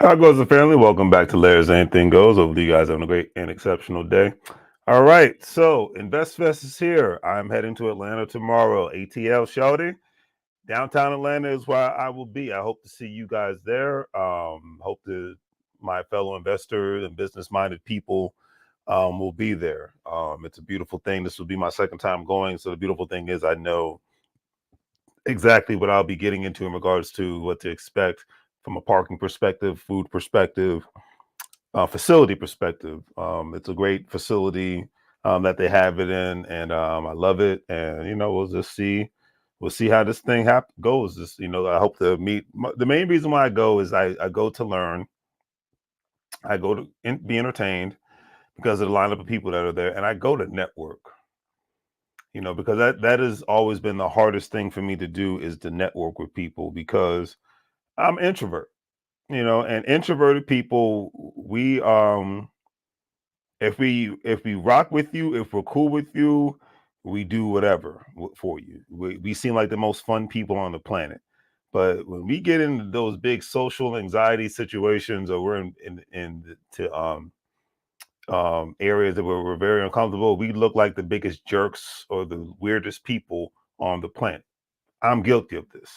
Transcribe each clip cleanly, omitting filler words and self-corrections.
How goes the family? Welcome back to Larry's Anything Goes. Hopefully, you guys having a great and exceptional day. All right, so InvestFest is here. I'm heading to Atlanta tomorrow. ATL Shouty. Downtown Atlanta is where I will be. I hope to see you guys there. Hope that my fellow investors and business-minded people will be there. It's a beautiful thing. This will be my second time going. So the beautiful thing is I know exactly what I'll be getting into in regards to what to expect from a parking perspective, food perspective, facility perspective. It's a great facility that they have it in, and I love it. And we'll just see, we'll see how this thing goes. This, I hope to meet. The main reason why I go is I go to learn, I go to be entertained because of the lineup of people that are there, and I go to network. Because that has always been the hardest thing for me to do is to network with people because I'm introvert. And introverted people, we if we rock with you, if we're cool with you, we do whatever for you. We seem like the most fun people on the planet. But when we get into those big social anxiety situations, or we're into areas that we're very uncomfortable, we look like the biggest jerks or the weirdest people on the planet. I'm guilty of this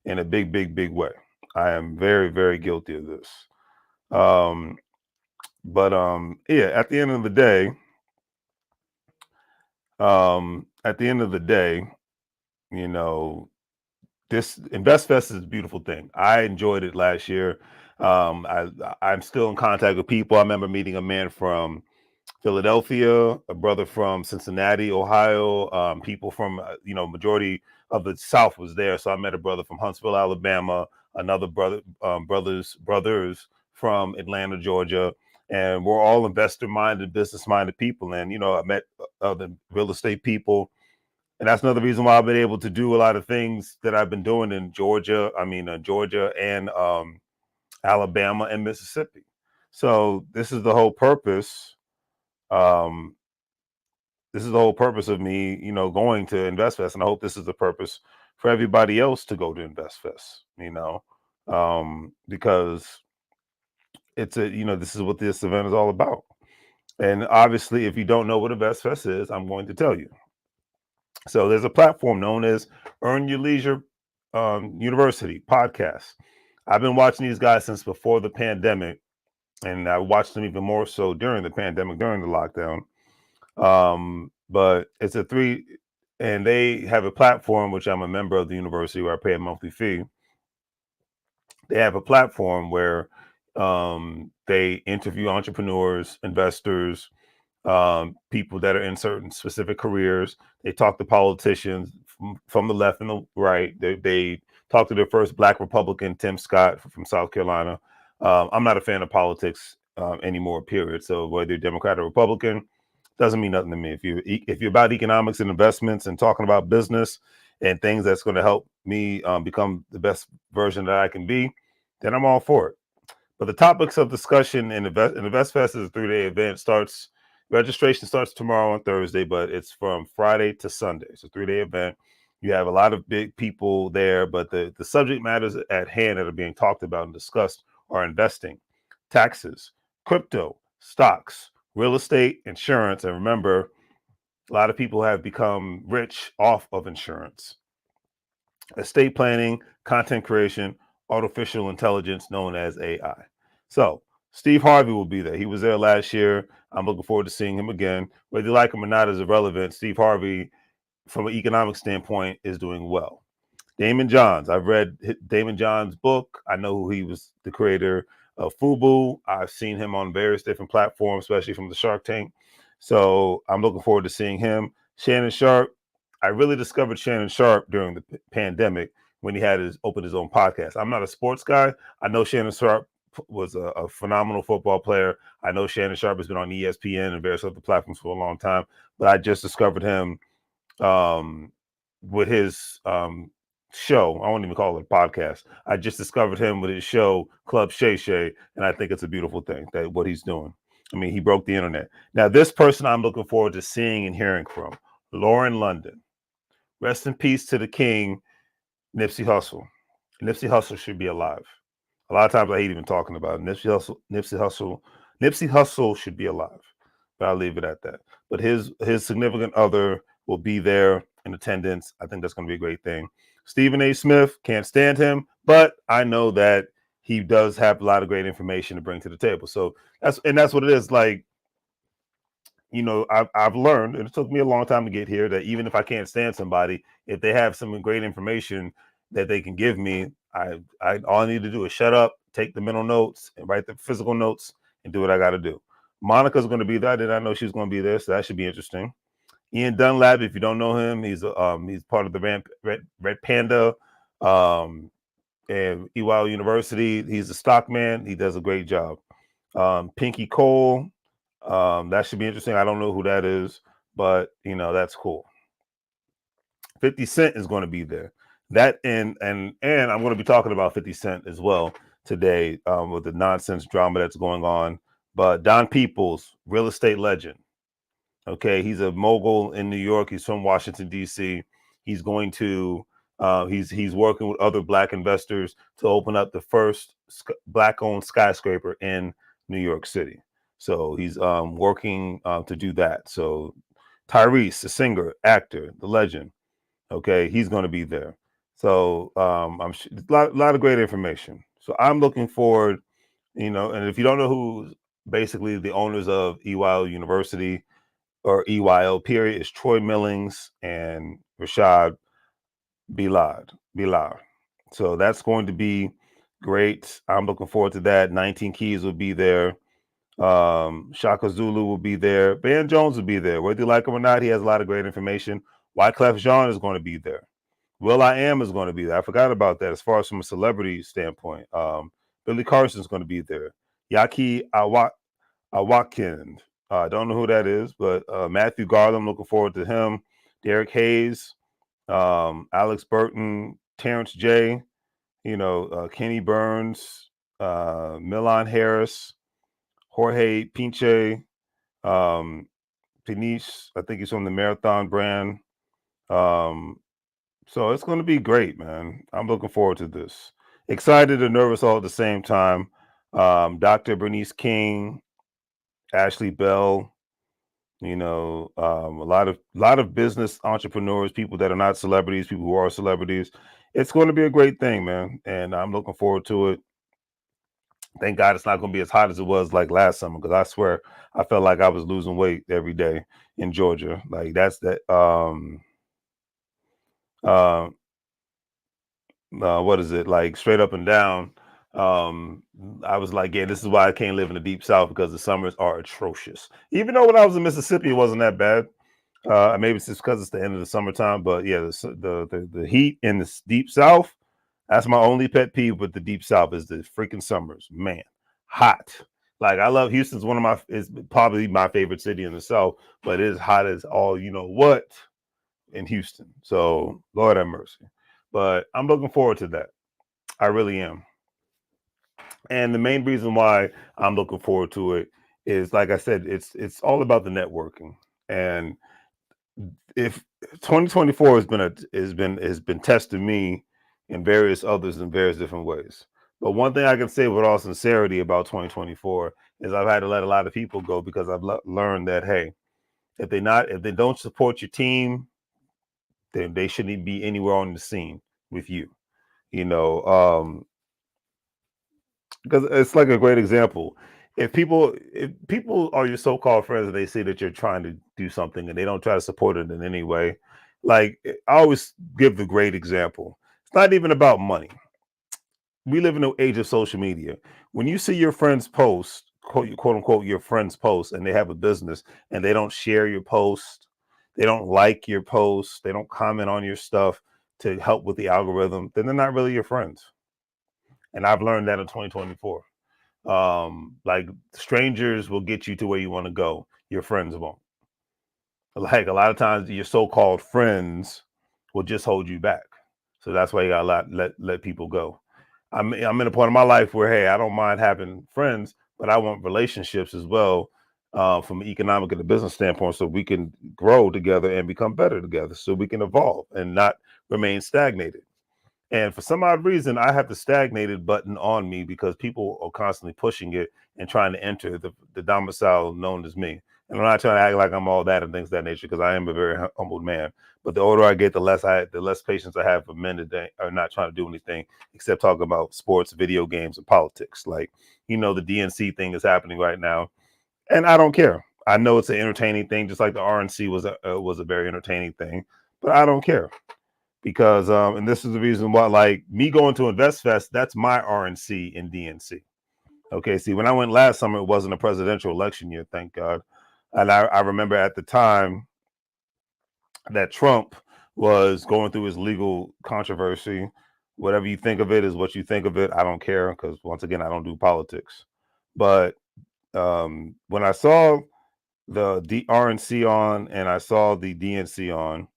in a big, big, big way. I am very, very guilty of this. Um, but yeah, at the end of the day, you know, this InvestFest is a beautiful thing. I enjoyed it last year. I'm still in contact with people. I remember meeting a man from Philadelphia, a brother from Cincinnati, Ohio, people from majority of the South was there. So I met a brother from Huntsville, Alabama, another brothers from Atlanta, Georgia, and we're all investor-minded, business-minded people. And I met other real estate people, and that's another reason why I've been able to do a lot of things that I've been doing in Georgia. Georgia and Alabama and Mississippi. So um, this is the whole purpose of me, going to InvestFest, and I hope this is the purpose for everybody else to go to InvestFest. Because this is what this event is all about. And obviously, if you don't know what InvestFest is, I'm going to tell you. So there's a platform known as Earn Your Leisure University podcast. I've been watching these guys since before the pandemic, and I watched them even more so during the pandemic, during the lockdown. But it's and they have a platform, which I'm a member of the university where I pay a monthly fee. They have a platform where they interview entrepreneurs, investors, people that are in certain specific careers. They talk to politicians from the left and the right. They talk to their first Black Republican, Tim Scott from South Carolina. I'm not a fan of politics anymore, period. So whether you're Democrat or Republican doesn't mean nothing to me. If you're about economics and investments and talking about business and things that's going to help me become the best version that I can be, then I'm all for it. But the topics of discussion in InvestFest is a 3-day event. Registration starts tomorrow on Thursday, but it's from Friday to Sunday. It's a 3-day event. You have a lot of big people there, but the subject matters at hand that are being talked about and discussed are investing, taxes, crypto, stocks, real estate, insurance. And remember, a lot of people have become rich off of insurance, estate planning, content creation, artificial intelligence known as AI. So Steve Harvey will be there. He was there last year. I'm looking forward to seeing him again. Whether you like him or not is irrelevant. Steve Harvey, from an economic standpoint, is doing well. Damon Johns. I've read Damon Johns' book. I know who he was, the creator of WEBULL. I've seen him on various different platforms, especially from the Shark Tank. So I'm looking forward to seeing him. Shannon Sharp. I really discovered Shannon Sharp during the pandemic when he had opened his own podcast. I'm not a sports guy. I know Shannon Sharp was a phenomenal football player. I know Shannon Sharp has been on ESPN and various other platforms for a long time, but I just discovered him with his show. I won't even call it a podcast. I just discovered him with his show, Club Shay Shay, and I think it's a beautiful thing that what he's doing. I mean, he broke the internet. Now, this person I'm looking forward to seeing and hearing from, Lauren London. Rest in peace to the king, Nipsey Hussle. Nipsey Hussle should be alive. A lot of times I hate even talking about it. Nipsey Hussle should be alive, but I'll leave it at that. But his significant other will be there in attendance. I think that's going to be a great thing. Stephen A. Smith, can't stand him, but I know that he does have a lot of great information to bring to the table. So that's what it is. Like, I've learned, and it took me a long time to get here, that even if I can't stand somebody, if they have some great information that they can give me, I all I need to do is shut up, take the mental notes, and write the physical notes, and do what I got to do. Monica's going to be there. I did not know she was going to be there, so that should be interesting. Ian Dunlap, if you don't know him, he's part of the Red Panda um, and EYL University. He's a stockman. He does a great job. Pinky Cole, that should be interesting. I don't know who that is, but that's cool. 50 Cent is going to be there. That and I'm going to be talking about 50 Cent as well today, with the nonsense drama that's going on. But Don Peoples, real estate legend. Okay, he's a mogul in New York. He's from Washington D.C. He's going to he's working with other Black investors to open up the first Black-owned skyscraper in New York City. So he's working to do that. So Tyrese, the singer, actor, the legend. Okay, he's going to be there. So I'm a lot of great information. So I'm looking forward. And if you don't know who basically the owners of EYL University or EYL period is, Troy Millings and Rashad Bilal. So that's going to be great. I'm looking forward to that. 19 Keys will be there. Shaka Zulu will be there. Van Jones will be there. Whether you like him or not, he has a lot of great information. Wyclef Jean is going to be there. Will.i.am is going to be there. I forgot about that as far as from a celebrity standpoint. Billy Carson's going to be there. Yaki Awakind. I don't know who that is, but Matthew Garland, looking forward to him. Derek Hayes, Alex Burton, Terrence J, Kenny Burns, Milan Harris, Jorge Pinche, Peniche, I think he's from the Marathon brand. So it's going to be great, man. I'm looking forward to this. Excited and nervous all at the same time. Dr. Bernice King, Ashley Bell, a lot of business entrepreneurs, people that are not celebrities, people who are celebrities. It's going to be a great thing, man, and I'm looking forward to it. Thank God it's not going to be as hot as it was like last summer, because I swear I felt like I was losing weight every day in Georgia. Like that's that. Uh, what is it, like, straight up and down? I was like, yeah, this is why I can't live in the deep South, because the summers are atrocious. Even though when I was in Mississippi, it wasn't that bad. Maybe it's just because it's the end of the summertime, but yeah, the heat in the deep South. That's my only pet peeve with the deep South, is the freaking summers, man, hot. Like, I love Houston's is probably my favorite city in the South, but it is hot as all you know what in Houston. So Lord have mercy. But I'm looking forward to that. I really am. And the main reason why I'm looking forward to it is, like I said, it's all about the networking. And if 2024 has been testing me and various others in various different ways. But one thing I can say with all sincerity about 2024 is I've had to let a lot of people go, because I've learned that, hey, if they don't support your team, then they shouldn't be anywhere on the scene with you. Because it's like a great example. If people are your so-called friends and they see that you're trying to do something and they don't try to support it in any way, like, I always give the great example. It's not even about money. We live in the age of social media. When you see your friends post, quote unquote, your friends post, and they have a business and they don't share your post, they don't like your post, they don't comment on your stuff to help with the algorithm, then they're not really your friends. And I've learned that in 2024. Like, strangers will get you to where you want to go. Your friends won't. Like, a lot of times your so-called friends will just hold you back. So that's why you gotta let people go. I'm in a point in my life where, hey, I don't mind having friends, but I want relationships as well, from an economic and a business standpoint, so we can grow together and become better together, so we can evolve and not remain stagnated. And for some odd reason, I have the stagnated button on me because people are constantly pushing it and trying to enter the domicile known as me. And I'm not trying to act like I'm all that and things of that nature, because I am a very humbled man. But the older I get, the less patience I have for men that are not trying to do anything except talk about sports, video games, and politics. Like, the DNC thing is happening right now, and I don't care. I know it's an entertaining thing, just like the RNC was a very entertaining thing, but I don't care because and this is the reason why, like me going to InvestFest, that's my RNC and DNC. Okay, see, when I went last summer, it wasn't a presidential election year, thank God. And I remember at the time that Trump was going through his legal controversy. Whatever you think of it is what you think of it. I don't care, because once again, I don't do politics. But when I saw the RNC on and I saw the DNC on,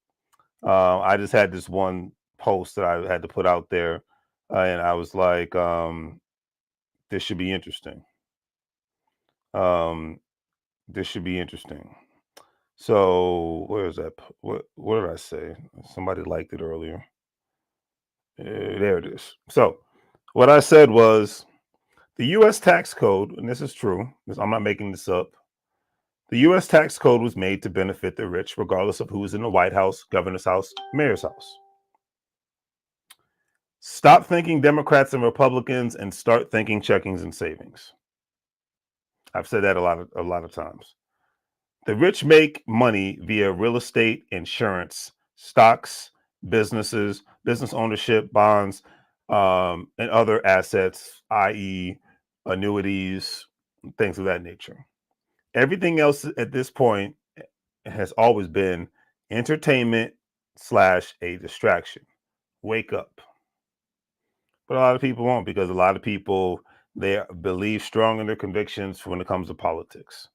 I just had this one post that I had to put out there, and I was like, "This should be interesting. Um, this should be interesting." So where is that? What did I say? Somebody liked it earlier. There it is. So what I said was the U.S. tax code, and this is true. I'm not making this up. The U.S. tax code was made to benefit the rich, regardless of who is in the White House, governor's house, mayor's house. Stop thinking Democrats and Republicans and start thinking checkings and savings. I've said that a lot of times. The rich make money via real estate, insurance, stocks, businesses, business ownership, bonds, and other assets, i.e., annuities, things of that nature. Everything else at this point has always been entertainment / a distraction. Wake up. But a lot of people won't, because a lot of people, they believe strong in their convictions when it comes to politics.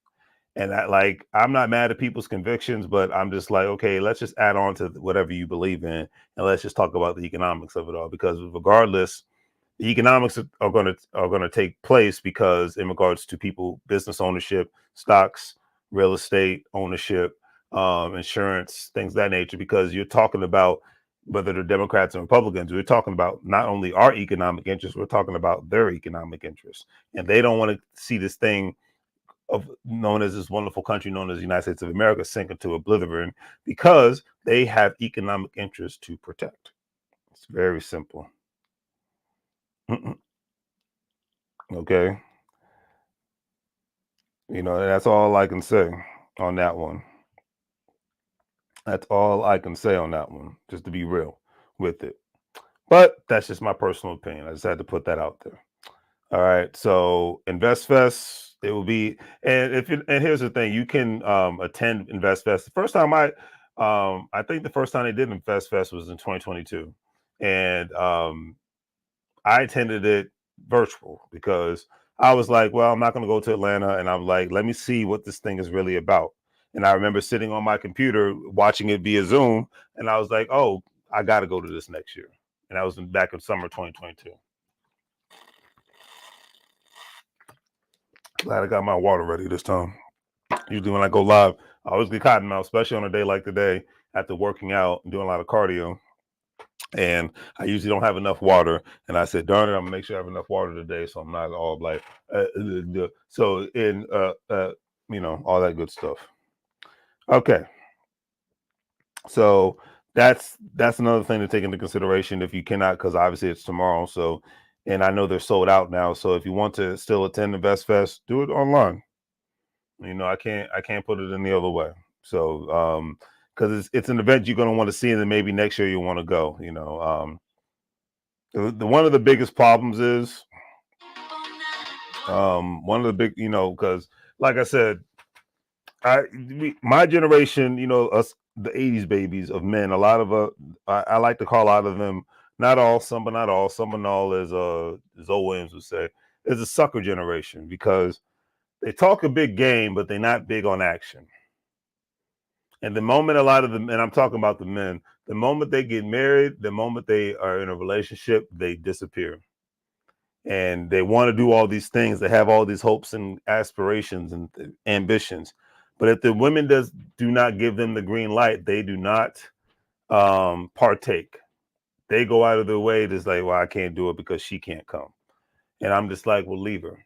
And I'm not mad at people's convictions, but I'm just like, okay, let's just add on to whatever you believe in, and let's just talk about the economics of it all. Because regardless, the economics are going to take place, because in regards to people, business ownership, stocks, real estate ownership, insurance, things of that nature. Because you're talking about whether they're Democrats and Republicans, we're talking about not only our economic interests, we're talking about their economic interests, and they don't want to see this thing of known as this wonderful country known as the United States of America sink into oblivion, because they have economic interests to protect. It's very simple. Okay. That's all I can say on that one. That's all I can say on that one, just to be real with it. But that's just my personal opinion. I just had to put that out there. All right. So InvestFest, it will be, and and here's the thing, you can attend InvestFest. The first time I think the first time they did InvestFest was in 2022. And I attended it virtual because I was like, well, I'm not going to go to Atlanta. And I'm like, let me see what this thing is really about. And I remember sitting on my computer watching it via Zoom. And I was like, oh, I got to go to this next year. And I was back in summer 2022. Glad I got my water ready this time. Usually when I go live, I always get cotton mouth, especially on a day like today after working out and doing a lot of cardio. And I usually don't have enough water. And I said, darn it, I'm gonna make sure I have enough water today, so I'm not all like, so in, all that good stuff. Okay, so that's another thing to take into consideration if you cannot, because obviously it's tomorrow. So, and I know they're sold out now. So if you want to still attend the Best Fest, do it online. I can't put it any other way. So, because it's an event you're going to want to see, and then maybe next year you want to go. One of the biggest problems is one of the big, because like I said, my generation, us the '80s babies of men, a lot of I like to call a lot of them, not all, some but not all, some and all, as old Williams would say, is a sucker generation, because they talk a big game, but they're not big on action. And the moment a lot of them, and I'm talking about the men, the moment they get married, the moment they are in a relationship, they disappear. And they want to do all these things. They have all these hopes and aspirations and ambitions. But if the women do not give them the green light, they do not partake. they go out of their way to say, well, I can't do it because she can't come. And I'm just like, well, leave her.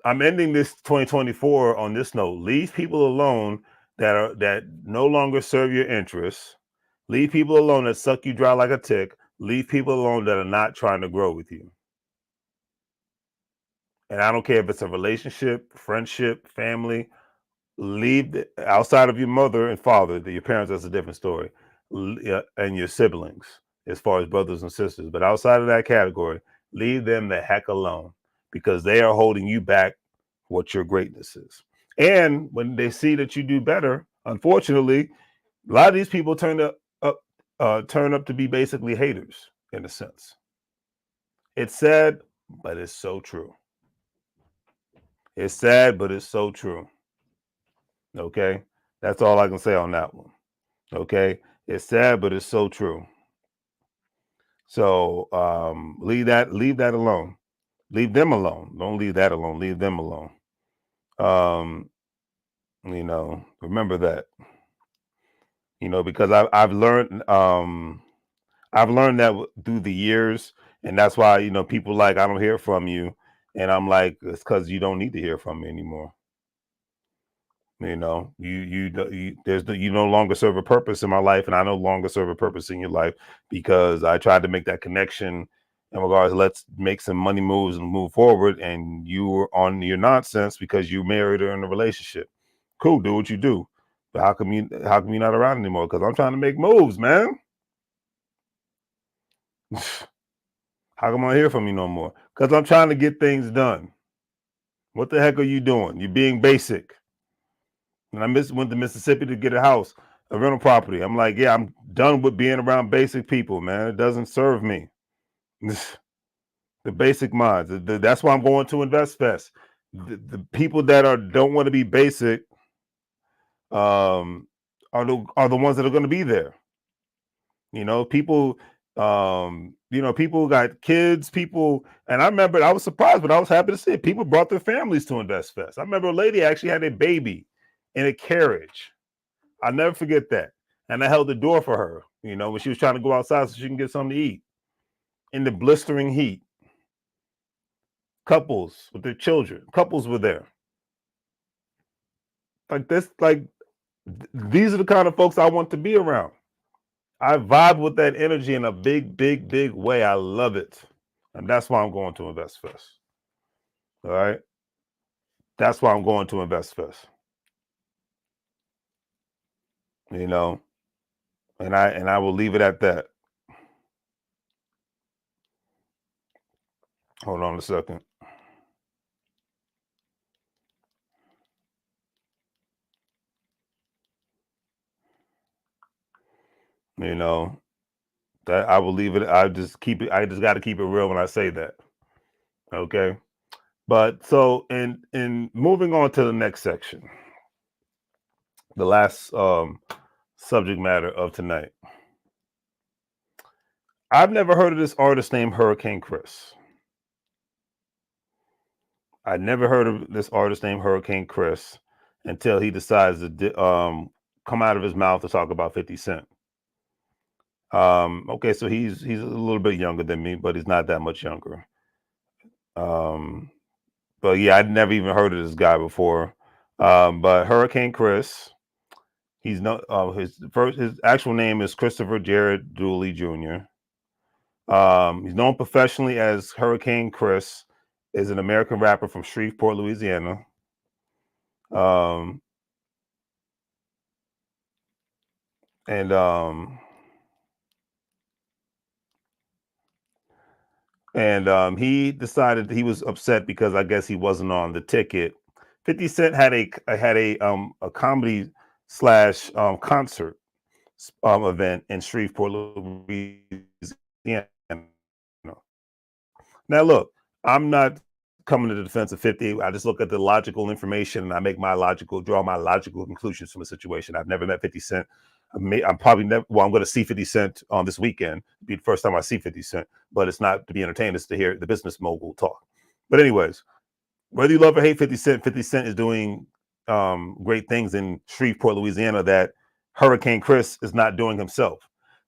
I'm ending this 2024 on this note. Leave people alone that no longer serve your interests. Leave people alone that suck you dry like a tick. Leave people alone that are not trying to grow with you. And I don't care if it's a relationship, friendship, family. Leave outside of your mother and father, your parents, that's a different story, and your siblings, as far as brothers and sisters. But outside of that category, leave them the heck alone, because they are holding you back what your greatness is. And when they see that you do better, unfortunately, a lot of these people turn up to be basically haters in a sense. It's sad, but it's so true. It's sad, but it's so true. Okay, that's all I can say on that one. Okay, it's sad, but it's so true. So leave that alone. Leave them alone. Don't leave that alone. Leave them alone. Um, remember that. Because I've learned that through the years, and that's why people like, I don't hear from you, and I'm like, it's because you don't need to hear from me anymore. You no longer serve a purpose in my life, and I no longer serve a purpose in your life, because I tried to make that connection in regards, let's make some money moves and move forward, and you were on your nonsense because you married her in a relationship. Cool, do what you do. But how come you not around anymore? Because I'm trying to make moves, man. How come I hear from you no more? Because I'm trying to get things done. What the heck are you doing? You're being basic. And went to Mississippi to get a house, a rental property. I'm like, yeah, I'm done with being around basic people, man. It doesn't serve me. The basic minds. That's why I'm going to Invest Fest. The people that don't want to be basic, are the ones that are going to be there. People, people got kids, people, and I remember I was surprised, but I was happy to see it. People brought their families to Invest Fest. I remember a lady actually had a baby in a carriage. I'll never forget that. And I held the door for her, when she was trying to go outside so she can get something to eat in the blistering heat. Couples with their children, couples were there. Like this, these are the kind of folks I want to be around. I vibe with that energy in a big, big, big way. I love it. And that's why I'm going to Invest Fest. All right. That's why I'm going to Invest Fest. And I will leave it at that. Hold on a second. That I will leave it. I just got to keep it real when I say that. Okay. But so in moving on to the next section, the last subject matter of tonight. I've never heard of this artist named Hurricane Chris. I never heard of this artist named Hurricane Chris until he decides to come out of his mouth to talk about 50 Cent. Okay, so he's a little bit younger than me, but he's not that much younger. But yeah, I'd never even heard of this guy before. But Hurricane Chris, he's no his actual name is Christopher Jared Dooley Jr. He's known professionally as Hurricane Chris, is an American rapper from Shreveport, Louisiana. And he decided he was upset because I guess he wasn't on the ticket. 50 Cent had a comedy slash concert event in Shreveport, Louisiana. Now, look, I'm not coming to the defense of 50. I just look at the logical information and I draw my logical conclusions from a situation. I've never met 50 Cent. I'm probably never, well, I'm going to see 50 Cent on this weekend. It'll be the first time I see 50 Cent, but it's not to be entertained, it's to hear the business mogul talk. But anyways, whether you love or hate 50 Cent, 50 Cent is doing great things in Shreveport, Louisiana that Hurricane Chris is not doing himself.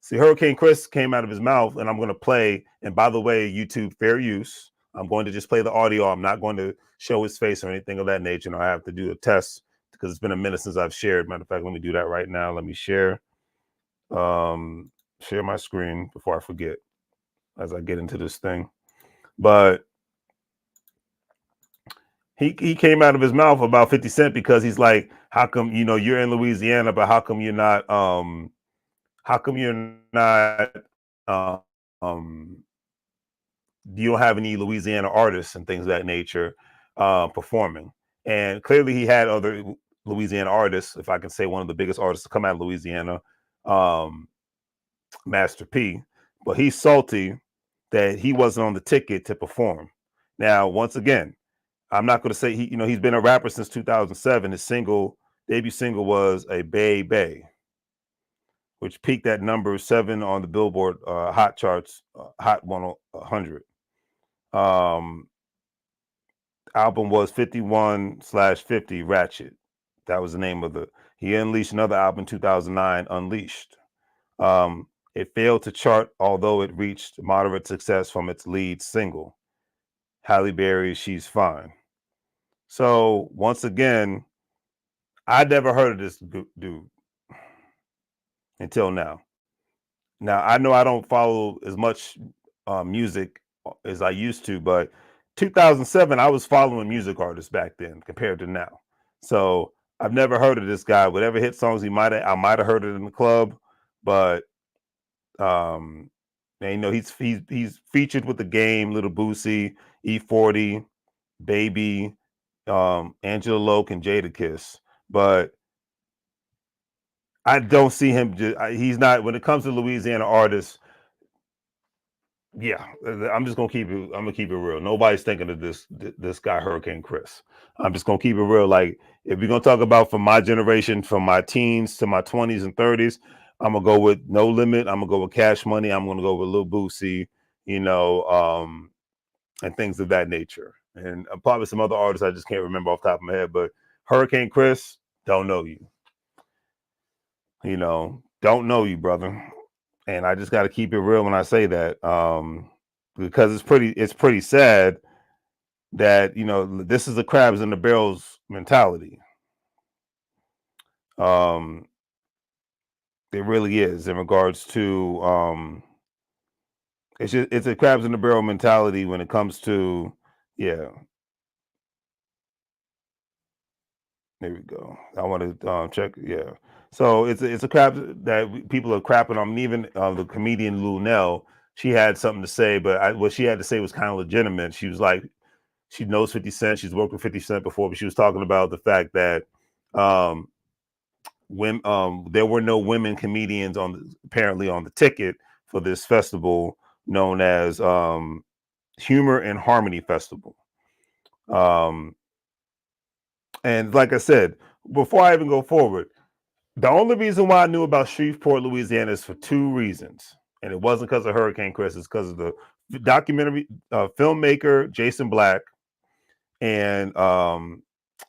See, Hurricane Chris came out of his mouth, and I'm going to play. And by the way, YouTube, fair use. I'm going to just play the audio. I'm not going to show his face or anything of that nature. And I have to do a test because it's been a minute since I've shared. Matter of fact, let me do that right now. Let me share my screen before I forget as I get into this thing. But he came out of his mouth about 50 Cent because he's like, how come, you're in Louisiana, but how come you're not uh, um you don't have any Louisiana artists and things of that nature performing? And clearly he had other Louisiana artists. If I can say one of the biggest artists to come out of Louisiana, um, Master P, but he's salty that he wasn't on the ticket to perform. Now, once again, I'm not going to say he's been a rapper since 2007. His debut single was a Bay Bay, which peaked at number 7 on the Billboard Hot charts, Hot 100. Album was 51/50 Ratchet. That was the name of he unleashed another album in 2009, Unleashed. It failed to chart, although it reached moderate success from its lead single, Halle Berry's She's Fine. So once again, I never heard of this dude until now. Now, I know I don't follow as much music as I used to, but 2007, I was following music artists back then compared to now. So I've never heard of this guy. Whatever hit songs I might have heard it in the club, but and he's featured with The Game, Little Boosie, E40, Baby, Angela Loke, and Jadakiss. But I don't see him. He's not, when it comes to Louisiana artists. Yeah, I'm just gonna keep it. I'm gonna keep it real. Nobody's thinking of this guy, Hurricane Chris. I'm just gonna keep it real. Like, if you're gonna talk about from my generation, from my teens to my 20s and 30s, I'm gonna go with No Limit. I'm gonna go with Cash Money. I'm gonna go with Lil Boosie. And things of that nature. And probably some other artists I just can't remember off the top of my head. But Hurricane Chris, don't know you. Don't know you, brother. And I just got to keep it real when I say that, because it's pretty sad that this is the crabs in the barrels mentality. It really is, in regards to it's a crabs in the barrel mentality when it comes to, yeah. There we go. I want to check. Yeah. So it's a crap that people are crapping on. Even the comedian Lunel, she had something to say, but what she had to say was kind of legitimate. She was like, she knows 50 Cent. She's worked with 50 Cent before, but she was talking about the fact that when there were no women comedians apparently on the ticket for this festival known as Humor and Harmony Festival. And like I said, before I even go forward, the only reason why I knew about Shreveport, Louisiana is for 2 reasons. And it wasn't because of Hurricane Chris, it's because of the documentary filmmaker Jason Black and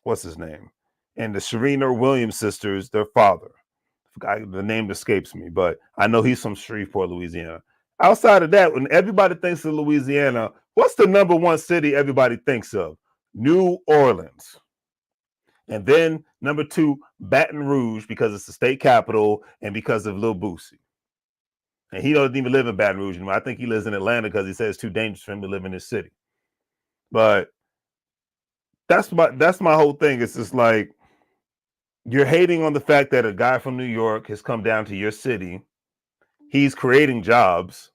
what's his name? And the Serena Williams sisters, their father. The name escapes me, but I know he's from Shreveport, Louisiana. Outside of that, when everybody thinks of Louisiana, what's the number 1 city everybody thinks of? New Orleans. And then number 2, Baton Rouge, because it's the state capital and because of Lil Boosie. And he doesn't even live in Baton Rouge anymore. I think he lives in Atlanta because he says it's too dangerous for him to live in this city. But that's my whole thing. It's just like, you're hating on the fact that a guy from New York has come down to your city. He's creating jobs.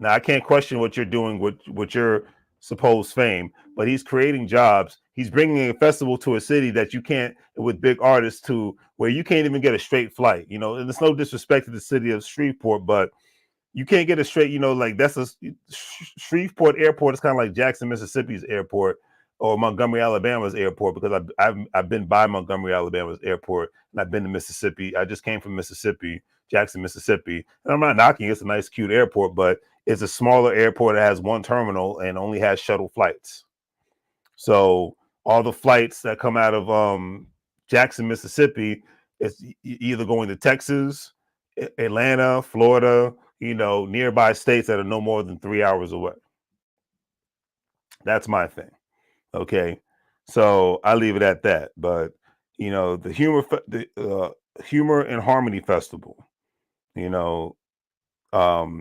Now, I can't question what you're doing with your supposed fame, but he's creating jobs. He's bringing a festival to a city that you can't, with big artists, to where you can't even get a straight flight. And it's no disrespect to the city of Shreveport, but you can't get a straight, like that's Shreveport Airport is kind of like Jackson, Mississippi's airport, or Montgomery, Alabama's airport, because I've been by Montgomery, Alabama's airport, and I've been to Mississippi. I just came from Mississippi, Jackson, Mississippi, and I'm not knocking. It's a nice, cute airport, but it's a smaller airport that has 1 terminal and only has shuttle flights. So all the flights that come out of Jackson, Mississippi, it's either going to Texas, Atlanta, Florida, nearby states that are no more than 3 hours away. That's my thing. Okay. So I leave it at that. But the Humor and Harmony Festival, you know,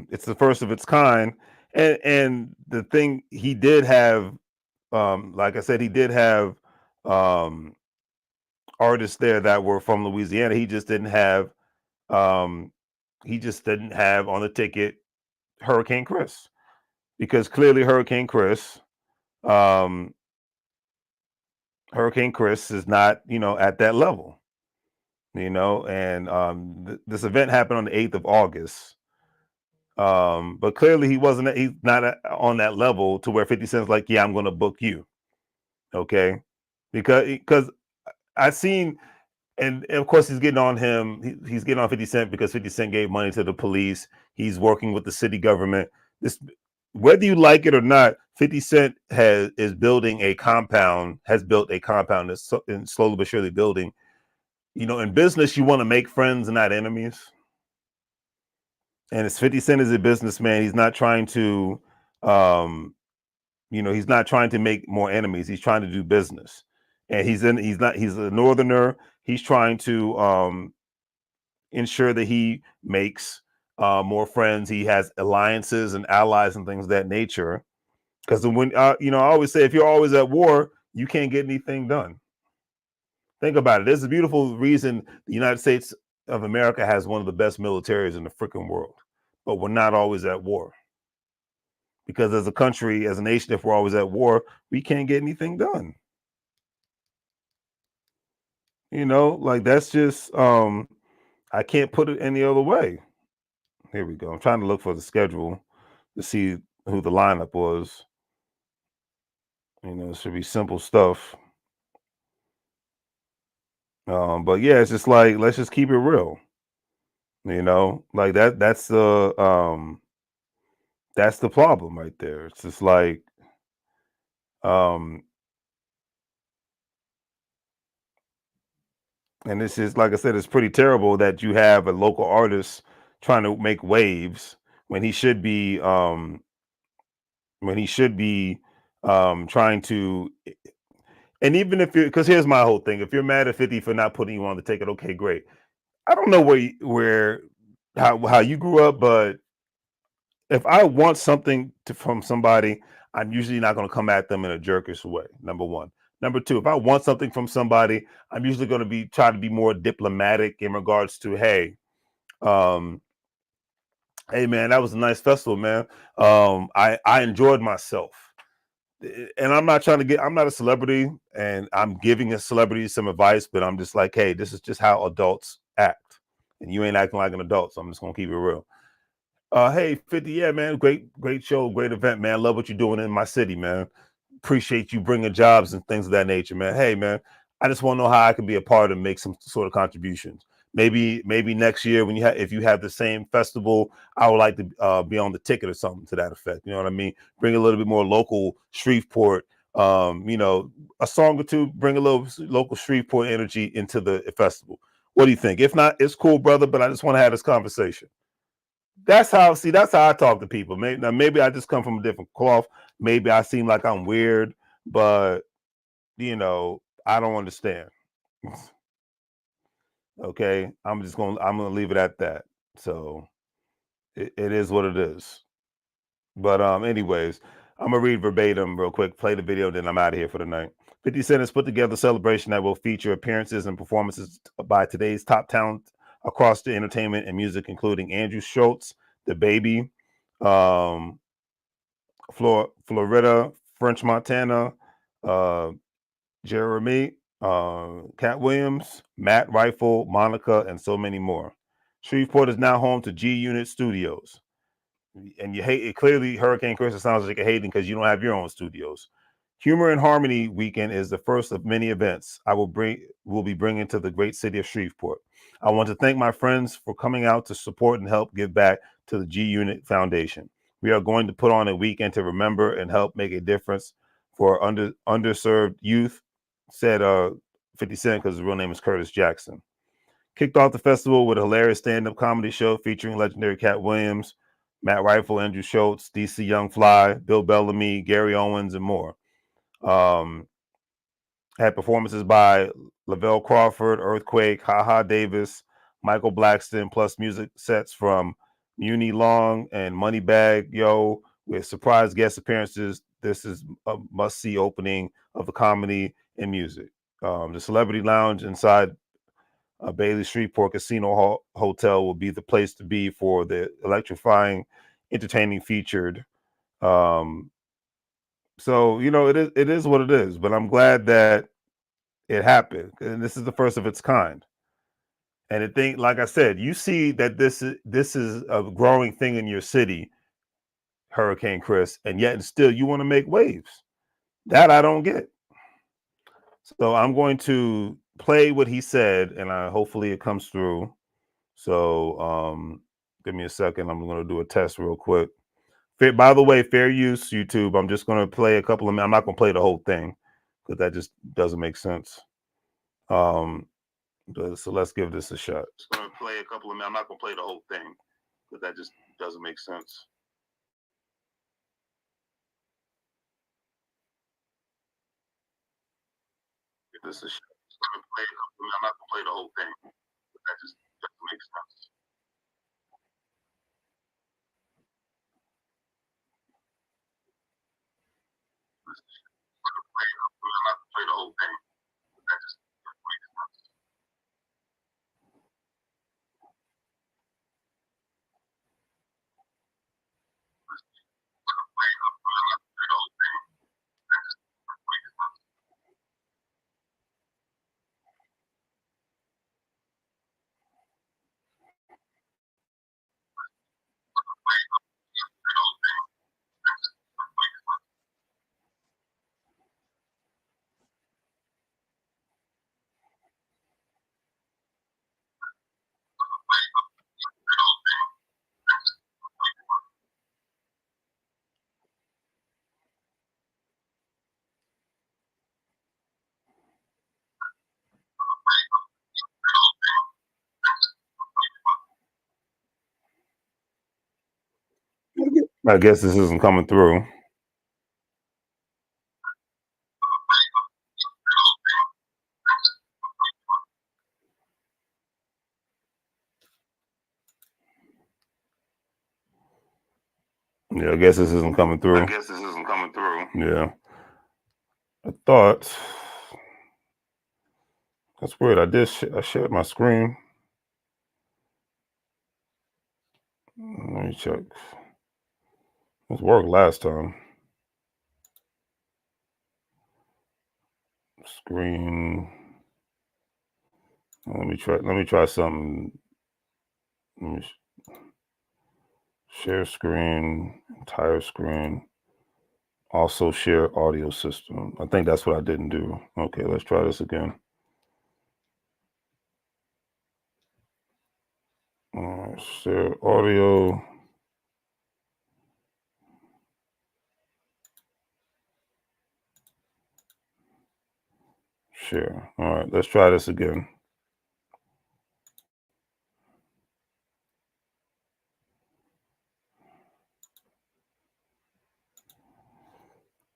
it's the first of its kind. And the thing, he did have, like I said, he did have um artists there that were from Louisiana. Um he just didn't have on the ticket Hurricane Chris, because clearly um Hurricane Chris is not, at that level, and this event happened on the 8th of August. But clearly he's not on that level to where 50 Cent's like, yeah, I'm going to book you. Okay. Because I seen, and of course he's getting on him. He's getting on 50 Cent because 50 Cent gave money to the police. He's working with the city government. This, whether you like it or not, 50 Cent is building a compound, has built a compound and slowly but surely building. In business, you want to make friends and not enemies. And it's 50 Cent is a businessman. He's not trying to, um, he's not trying to make more enemies. He's trying to do business. And he's a northerner. He's trying to ensure that he makes more friends. He has alliances and allies and things of that nature. Because when I always say, if you're always at war, you can't get anything done. Think about it. There's a beautiful reason the United States of America has one of the best militaries in the freaking world, but we're not always at war. Because as a country, as a nation, if we're always at war, we can't get anything done. Like that's just I can't put it any other way. Here we go. I'm trying to look for the schedule to see who the lineup was. It should be simple stuff. But yeah, it's just like, let's just keep it real. Like that's the problem right there. It's just like um and this is, like I said, it's pretty terrible that you have a local artist trying to make waves when he should be trying to. And even if you're, because here's my whole thing: if you're mad at 50 for not putting you on the ticket, okay, great. I don't know how you grew up, but if I want something from somebody, I'm usually not going to come at them in a jerkish way. Number one. Number two, if I want something from somebody, I'm usually going to try to be more diplomatic in regards to, um, hey man, that was a nice festival, man. I enjoyed myself. And I'm not a celebrity, and I'm giving a celebrity some advice, but I'm just like, hey, this is just how adults act. And you ain't acting like an adult, so I'm just gonna keep it real. Hey, 50, yeah, man, great show, great event, man. Love what you're doing in my city, man. Appreciate you bringing jobs and things of that nature, man. Hey, man, I just want to know how I can be a part and make some sort of contributions. Maybe next year when if you have the same festival, I would like to be on the ticket or something to that effect. You know what I mean? Bring a little bit more local Shreveport. A song or two. Bring a little local Shreveport energy into the festival. What do you think? If not, it's cool, brother. But I just want to have this conversation. That's how I talk to people. Maybe I just come from a different cloth. Maybe I seem like I'm weird, but I don't understand. Okay, I'm gonna leave it at that. So it is what it is. But anyways, I'm gonna read verbatim real quick, play the video, then I'm out of here for the night. 50 Cent has put together a celebration that will feature appearances and performances by today's top talent across the entertainment and music, including Andrew Schultz, The Baby, um, Florida, French Montana, uh, Jeremy, Cat Williams, Matt Rifle, Monica, and so many more. Shreveport is now home to G Unit Studios. And you hate it. Clearly, Hurricane Chris, it sounds like you're hating because you don't have your own studios. Humor and Harmony Weekend is the first of many events will be bringing to the great city of Shreveport. I want to thank my friends for coming out to support and help give back to the G Unit Foundation. We are going to put on a weekend to remember and help make a difference for underserved youth, said 50 Cent, because his real name is Curtis Jackson. Kicked off the festival with a hilarious stand-up comedy show featuring legendary Cat Williams, Matt Rifle, Andrew Schultz, DC Young Fly, Bill Bellamy, Gary Owens, and more. Had performances by Lavelle Crawford, Earthquake, HaHa Davis, Michael Blackston, plus music sets from Muni Long and Moneybagg Yo, with surprise guest appearances. This is a must-see opening of the comedy and music. The Celebrity Lounge inside Bailey Shreveport Casino Hotel will be the place to be for the electrifying, entertaining featured. So it is what it is. But I'm glad that it happened, and this is the first of its kind. And like I said, you see that this is a growing thing in your city, Hurricane Chris, and yet still you want to make waves. That I don't get. So I'm going to play what he said, and hopefully it comes through. So give me a second. I'm going to do a test real quick. By the way, fair use, YouTube. I'm just going to play a couple of. I'm not going to play the whole thing because that just doesn't make sense. So let's give this a shot. Just going to play a couple of. I'm not going to play the whole thing because that just doesn't make sense. Give this a shot. Just going to play a couple of. I'm not going to play the whole thing because that just doesn't make sense. Play the whole thing. That just makes sense. I guess this isn't coming through. Yeah, I guess this isn't coming through. Yeah. I thought that's weird. I shared my screen. Let me check. This worked last time. Screen. Let me try something. Let me share screen, entire screen. Also share audio system. I think that's what I didn't do. Okay, let's try this again. Share audio. Share. All right, let's try this again.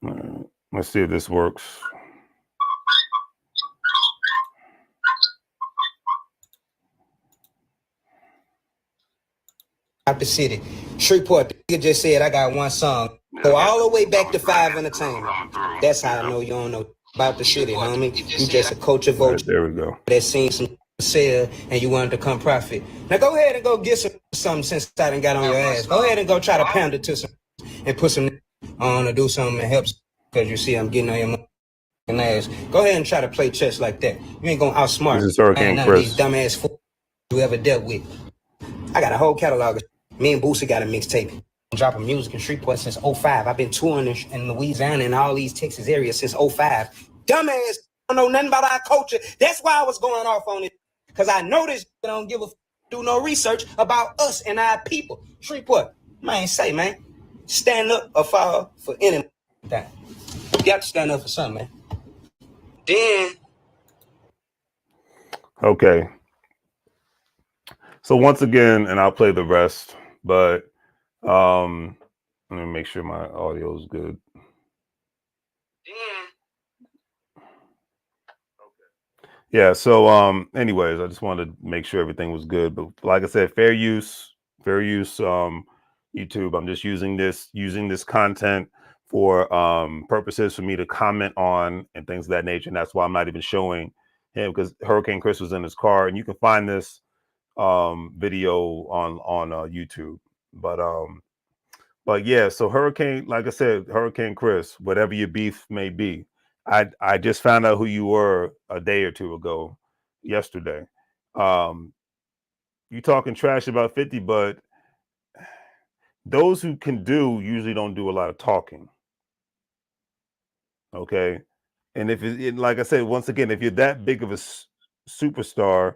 All right, let's see if this works. Out the city. Shreveport, the just said I got one song. Go all the way back to 5 Entertainment. That's how I know you don't know about the city, homie. You just a culture vote. Right, there we go. That seen some sale and you wanted to come profit. Now go ahead and go get something since I done got on your ass. Go ahead and go try to pound it to some and put some on to do something that helps. Because you see I'm getting on your ass. Go ahead and try to play chess like that. You ain't gonna outsmart none of these dumbass fools you ever dealt with. I got a whole catalog. Me and Boosie got a mixtape. Dropping music in Shreveport since 05. I've been touring in Louisiana and all these Texas areas since 05. Dumbass don't know nothing about our culture. That's why I was going off on it. Because I know this don't give a do no research about us and our people. Shreveport, man, say, man, stand up or fall for any thing. You got to stand up for something, man. Then. Okay. So once again, and I'll play the rest, but let me make sure my audio is good. Yeah, so anyways, I just wanted to make sure everything was good. But like I said, fair use YouTube. I'm just using this content for purposes for me to comment on and things of that nature. And that's why I'm not even showing him, because Hurricane Chris was in his car, and you can find this video on YouTube. But yeah, so Hurricane, like I said, Hurricane Chris, whatever your beef may be, I just found out who you were a day or two ago, yesterday. Um, you talking trash about 50, but those who can do usually don't do a lot of talking. Okay, and if like I said, once again, if you're that big of a superstar,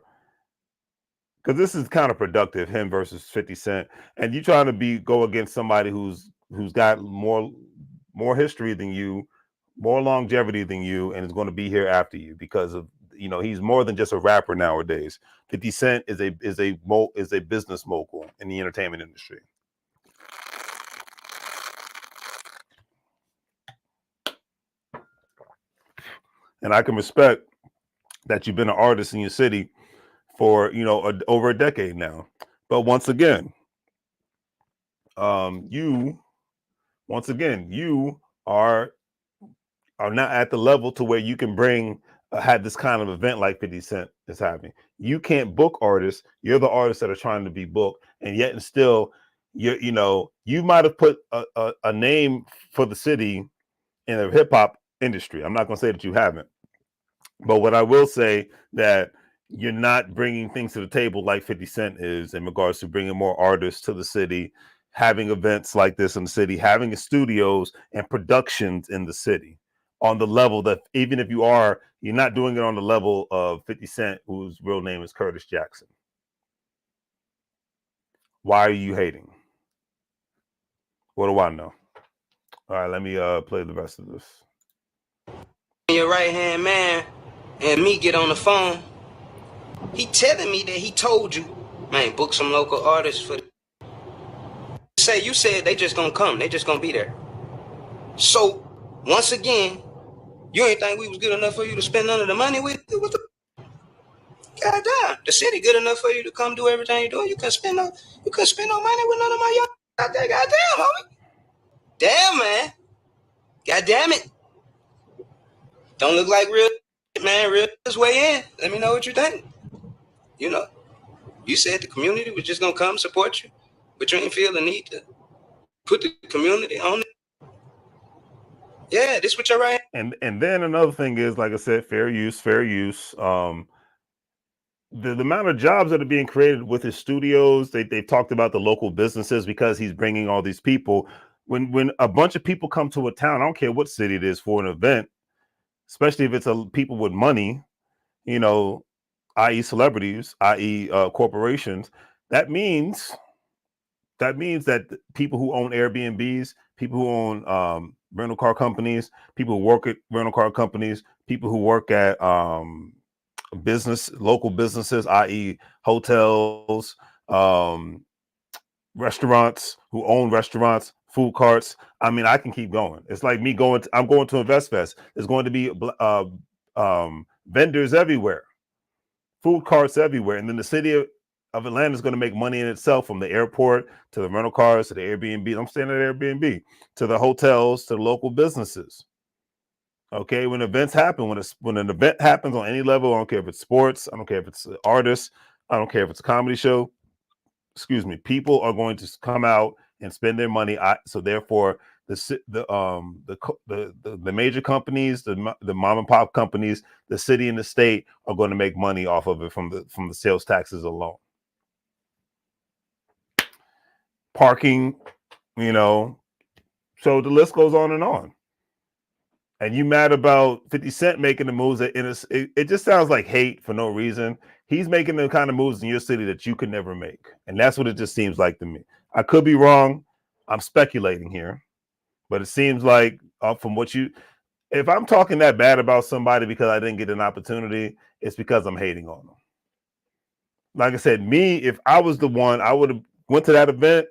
because this is kind of productive, him versus 50 Cent, and you trying to go against somebody who's got more history than you, more longevity than you, and is going to be here after you, because of, he's more than just a rapper nowadays. 50 Cent is a business mogul in the entertainment industry. And I can respect that you've been an artist in your city for over a decade now. But once again, you are not at the level to where you can have this kind of event like 50 Cent is having. You can't book artists. You're the artists that are trying to be booked, and yet and still, you might have put a name for the city in the hip hop industry. I'm not going to say that you haven't, but what I will say, that you're not bringing things to the table like 50 Cent is, in regards to bringing more artists to the city, having events like this in the city, having studios and productions in the city on the level that, even if you're not doing it on the level of 50 Cent, whose real name is Curtis Jackson. Why are you hating? What do I know? All right, let me play the rest of this. Your right hand man and me get on the phone. He telling me that he told you, man, book some local artists for. You said they just gonna come, they just gonna be there. So once again, you ain't think we was good enough for you to spend none of the money with? What the? Goddamn, the city good enough for you to come do everything you do. You couldn't spend no money with none of my young out there. Goddamn, homie. Damn, man. Goddamn it. Don't look like real, man. Real this way in. Let me know what you think. You said the community was just gonna come support you, but you ain't feel the need to put the community on it. Yeah, this what you're right. And then another thing is, like I said, fair use. The amount of jobs that are being created with his studios, they've talked about the local businesses, because he's bringing all these people. When a bunch of people come to a town, I don't care what city it is, for an event, especially if it's people with money, i.e. celebrities, i.e. Corporations, that means that people who own Airbnbs, people who own rental car companies, people who work at rental car companies, people who work at local businesses, i.e. hotels, restaurants, who own restaurants, food carts. I mean, I can keep going. It's like me I'm going to InvestFest. There's going to be vendors everywhere, food carts everywhere. And then the city of Atlanta is going to make money in itself, from the airport to the rental cars to the Airbnb. I'm staying at Airbnb, to the hotels, to the local businesses. Okay, when events happen, when an event happens on any level, I don't care if it's sports, I don't care if it's an artist, I don't care if it's a comedy show. Excuse me, people are going to come out and spend their money. So therefore, the major companies, the mom and pop companies, the city and the state are going to make money off of it from the sales taxes alone. Parking, so the list goes on and on. And you mad about 50 Cent making the moves that it just sounds like hate for no reason. He's making the kind of moves in your city that you could never make. And that's what it just seems like to me. I could be wrong. I'm speculating here. But it seems like, from if I'm talking that bad about somebody because I didn't get an opportunity, it's because I'm hating on them. like I said, me, if I was the one, I would have went to that event,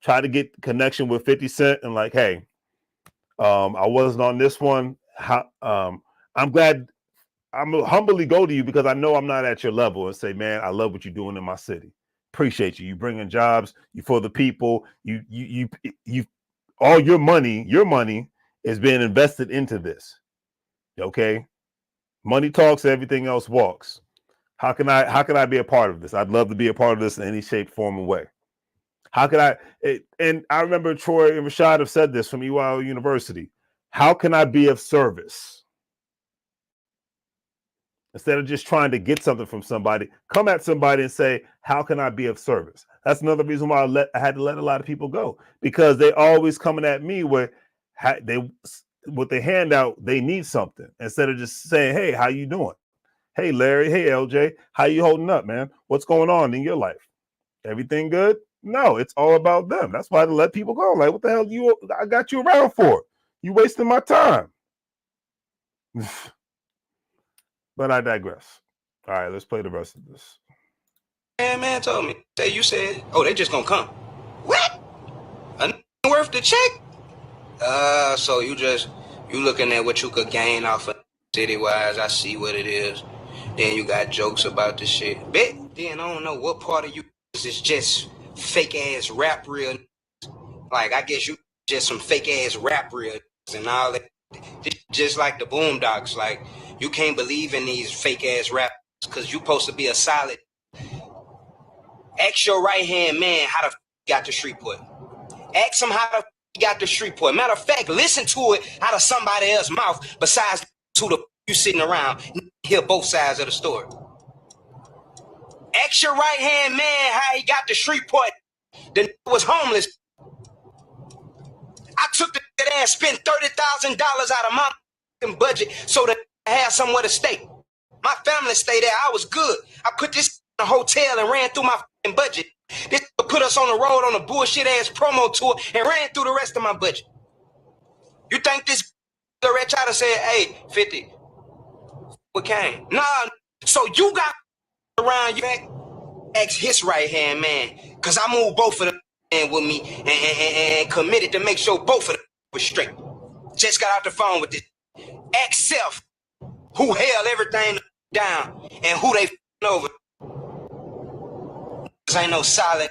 tried to get connection with 50 Cent and like, hey, I wasn't on this one. I'm glad I'm humbly go to you because I know I'm not at your level and say, man, I love what you're doing in my city. Appreciate you. You bringing jobs, you for the people, you all your money is being invested into this. Okay. Money talks, everything else walks. How can I be a part of this? I'd love to be a part of this in any shape, form, or way. How could and I remember Troy and Rashad have said this from EYL University. How can I be of service? Instead of just trying to get something from somebody, come at somebody and say, how can I be of service? That's another reason why I had to let a lot of people go, because they always coming at me with with their hand out, they need something instead of just saying, hey, how you doing? Hey, Larry. Hey, LJ. How you holding up, man? What's going on in your life? Everything good? No, it's all about them. That's why I let people go. Like, what the hell I got you around for? You wasting my time. But I digress. All right, let's play the rest of this. Man told me. You said, oh, they just gonna come. What? A worth the check? So you looking at what you could gain off of city-wise. I see what it is. Then you got jokes about the shit. Then I don't know what part of you is just fake-ass rap real. Like, I guess you just some fake-ass rap real and all that. Just like the Boondocks. Like, you can't believe in these fake-ass rap because you supposed to be a solid. Ask your right-hand man how the got the street put. Ask him how the got the street put. Matter of fact, listen to it out of somebody else's mouth besides to the you sitting around. Hear both sides of the story. Ask your right-hand man how he got the street put. The was homeless. I took the ass, spent $30,000 out of my budget so that I had somewhere to stay. My family stayed there. I was good. I put this in a hotel and ran through my budget. This put us on the road on a bullshit ass promo tour and ran through the rest of my budget. You think this rich out and said, hey, 50, what came? Nah, so you got around you ask his right hand man, because I moved both of them with me and committed to make sure both of them was straight. Just got out the phone with this. Ask self who held everything down and who they over. This ain't no solid.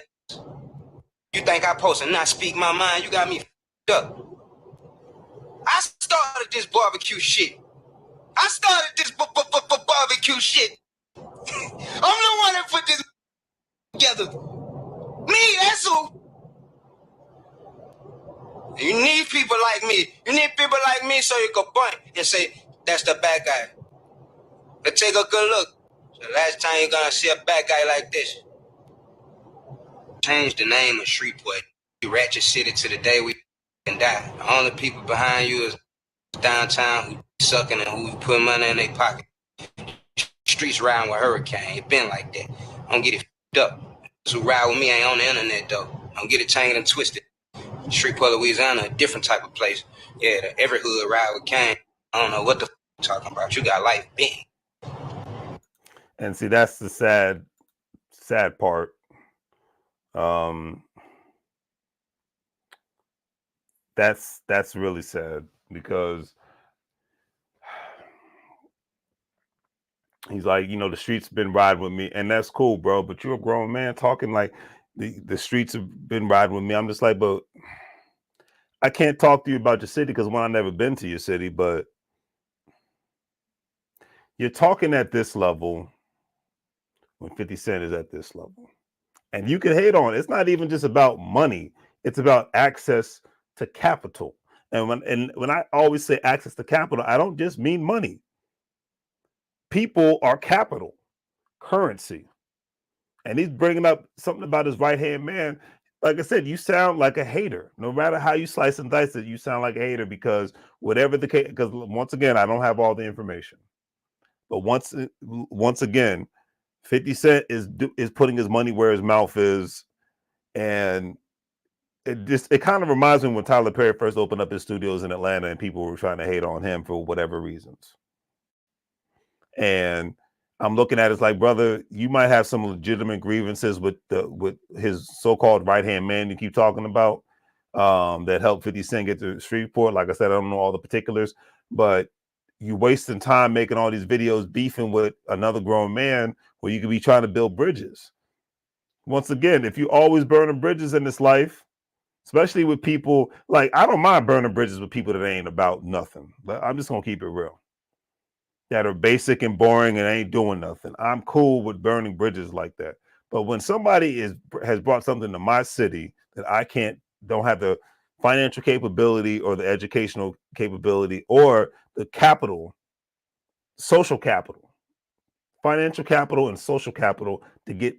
You think I supposed to not speak my mind? You got me up. I started this barbecue shit. I started this barbecue shit. I'm the one that put this together. Me, that's who. You need people like me. You need people like me so you can point and say, that's the bad guy. But take a good look. The last time you're gonna see a bad guy like this. Change the name of Shreveport. You ratchet city to the day we can die. The only people behind you is downtown who sucking and who put money in their pocket. Streets riding with hurricane. It been like that. Don't get it up. Those who ride with me ain't on the internet though. Don't get it tangled and twisted. Shreveport, Louisiana, a different type of place. Yeah, every hood ride with Kane. I don't know what the you're talking about. You got life big. And see, that's the sad part. That's really sad because he's like, the streets been riding with me, and that's cool, bro. But you're a grown man talking like the streets have been riding with me. I'm just like, but I can't talk to you about your city because I've never been to your city, but you're talking at this level when 50 Cent is at this level. And you can hate on it. It's not even just about money. It's about access to capital. And when I always say access to capital, I don't just mean money. People are capital, currency. And he's bringing up something about his right-hand man. Like I said, you sound like a hater. No matter how you slice and dice it, you sound like a hater because whatever the case, because once again, I don't have all the information. But once again, 50 Cent is putting his money where his mouth is. And it kind of reminds me when Tyler Perry first opened up his studios in Atlanta and people were trying to hate on him for whatever reasons. And I'm looking at it as like, brother, you might have some legitimate grievances with his so-called right-hand man you keep talking about, that helped 50 Cent get to Shreveport. Like I said, I don't know all the particulars, but you wasting time making all these videos beefing with another grown man where you could be trying to build bridges. Once again, if you always burning bridges in this life, especially with people, like, I don't mind burning bridges with people that ain't about nothing, but I'm just gonna keep it real, that are basic and boring and ain't doing nothing. I'm cool with burning bridges like that. But when somebody has brought something to my city that don't have the financial capability or the educational capability or the capital, social capital, financial capital and social capital to get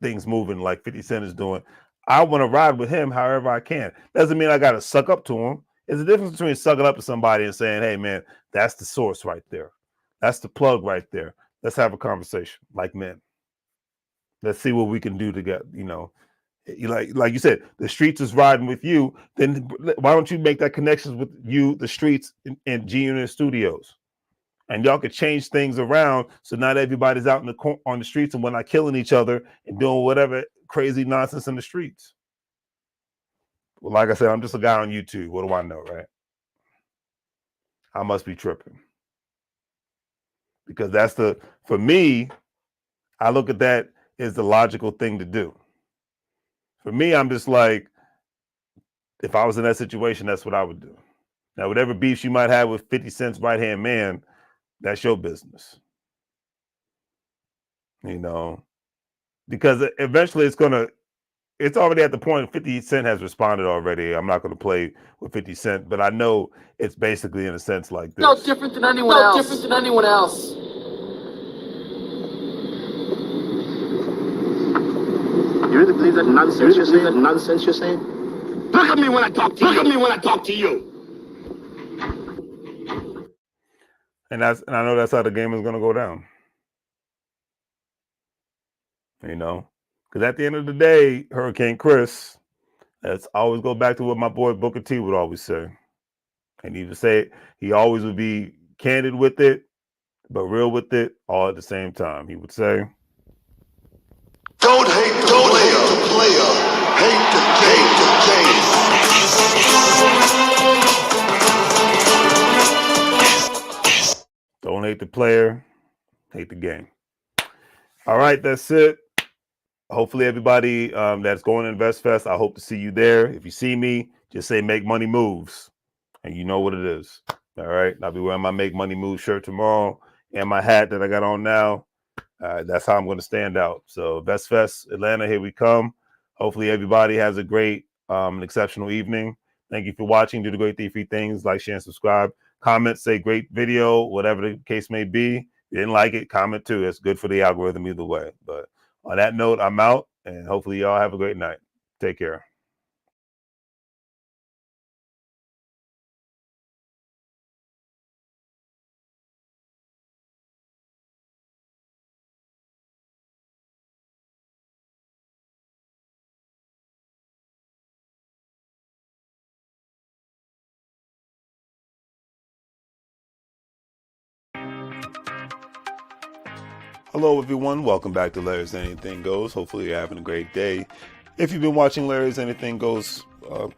things moving like 50 Cent is doing, I want to ride with him however I can. Doesn't mean I got to suck up to him. There's a difference between sucking up to somebody and saying, hey, man, that's the source right there. That's the plug right there. Let's have a conversation like men. Let's see what we can do together. Like you said, the streets is riding with you. Then why don't you make that connections with you, the streets, and G Unit Studios? And y'all could change things around so not everybody's out on the streets and we're not killing each other and doing whatever crazy nonsense in the streets. Well, like I said, I'm just a guy on YouTube. What do I know, right? I must be tripping. Because for me, I look at that as the logical thing to do. For me, I'm just like, if I was in that situation, that's what I would do. Now, whatever beefs you might have with 50 Cent's right-hand man, that's your business. Because eventually it's already at the point 50 Cent has responded already. I'm not going to play with 50 Cent, but I know it's basically in a sense like this. No different than anyone else. No different than anyone else. You really believe that nonsense you're saying? That nonsense you're saying? Look at me when I talk to you. Look at me when I talk to you. And I know that's how the game is going to go down. Because at the end of the day, Hurricane Chris, let's always go back to what my boy Booker T would always say. And he would say he always would be candid with it, but real with it all at the same time. He would say, don't hate the player, hate the game. Don't hate the player, hate the game. All right, that's it. Hopefully everybody that's going to InvestFest, I hope to see you there. If you see me, just say Make Money Moves, and you know what it is. All right, I'll be wearing my Make Money Moves shirt tomorrow and my hat that I got on now. That's how I'm going to stand out. So InvestFest Atlanta, here we come. Hopefully everybody has a great and exceptional evening. Thank you for watching. Do the great 3 things: like, share, and subscribe. Comment, say great video, whatever the case may be. If you didn't like it, comment too. It's good for the algorithm either way. But on that note, I'm out, and hopefully y'all have a great night. Take care. Hello, everyone. Welcome back to Larry's Anything Goes. Hopefully you're having a great day. If you've been watching Larry's Anything Goes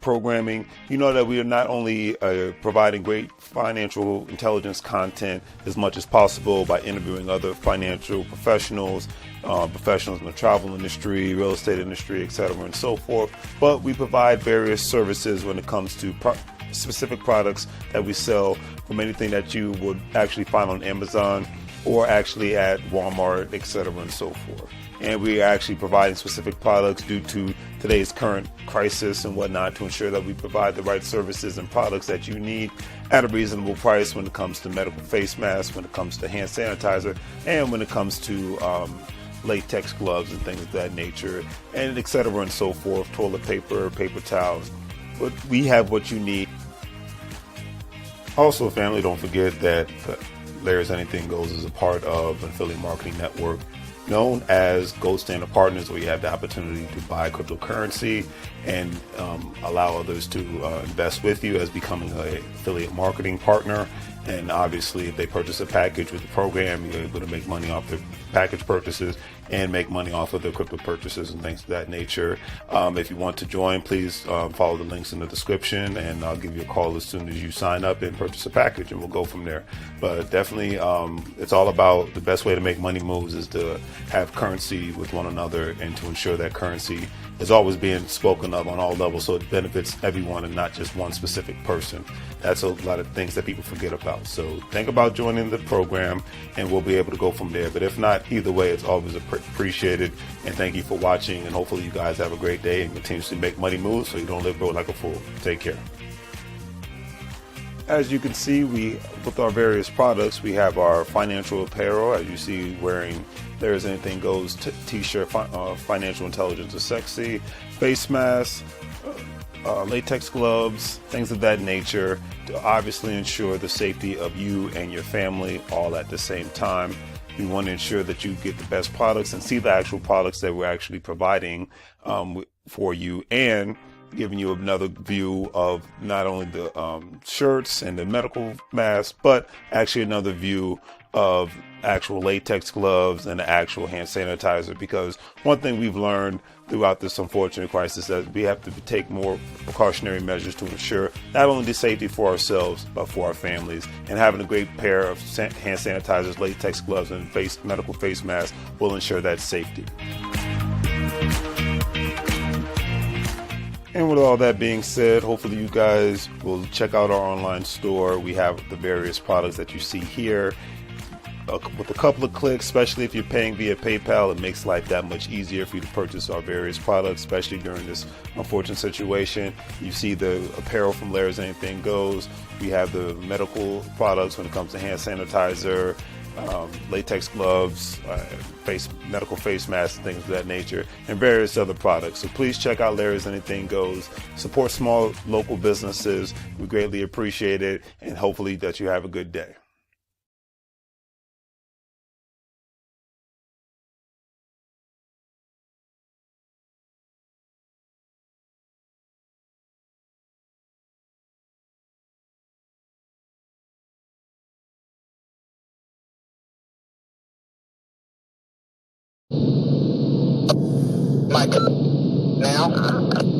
programming, you know that we are not only providing great financial intelligence content as much as possible by interviewing other financial professionals, professionals in the travel industry, real estate industry, etc., and so forth, but we provide various services when it comes to specific products that we sell, from anything that you would actually find on Amazon or actually at Walmart, etc., and so forth. And we are actually providing specific products due to today's current crisis and whatnot to ensure that we provide the right services and products that you need at a reasonable price when it comes to medical face masks, when it comes to hand sanitizer, and when it comes to latex gloves and things of that nature, and etc., and so forth, toilet paper, paper towels. But we have what you need. Also, family, don't forget that Larry's Anything Goes is a part of an affiliate marketing network known as Gold Standard Partners, where you have the opportunity to buy cryptocurrency and allow others to invest with you as becoming an affiliate marketing partner. And obviously, if they purchase a package with the program, you're able to make money off their package purchases and make money off of their crypto purchases and things of that nature. If you want to join, please follow the links in the description, and I'll give you a call as soon as you sign up and purchase a package, and we'll go from there. But definitely, it's all about the best way to make money moves is to have currency with one another and to ensure that currency is always being spoken of on all levels, so it benefits everyone and not just one specific person. That's a lot of things that people forget about. So think about joining the program, and we'll be able to go from there. But if not, either way, it's always appreciated. And thank you for watching. And hopefully you guys have a great day and continuously make money moves so you don't live broke like a fool. Take care. As you can see, with our various products, we have our financial apparel. As you see, wearing There's Anything Goes t-shirt, financial intelligence is sexy, face masks, latex gloves, things of that nature, to obviously ensure the safety of you and your family all at the same time. We want to ensure that you get the best products and see the actual products that we're actually providing for you, and giving you another view of not only the shirts and the medical masks, but actually another view of actual latex gloves and the actual hand sanitizer. Because one thing we've learned throughout this unfortunate crisis is that we have to take more precautionary measures to ensure not only the safety for ourselves, but for our families. And having a great pair of hand sanitizers, latex gloves, and medical face masks will ensure that safety. And with all that being said, hopefully you guys will check out our online store. We have the various products that you see here. With a couple of clicks, especially if you're paying via PayPal, it makes life that much easier for you to purchase our various products, especially during this unfortunate situation. You see the apparel from Larry's Anything Goes. We have the medical products when it comes to hand sanitizer, latex gloves, medical face masks, things of that nature, and various other products. So please check out Larry's Anything Goes. Support small local businesses. We greatly appreciate it, and hopefully that you have a good day. Mike, now.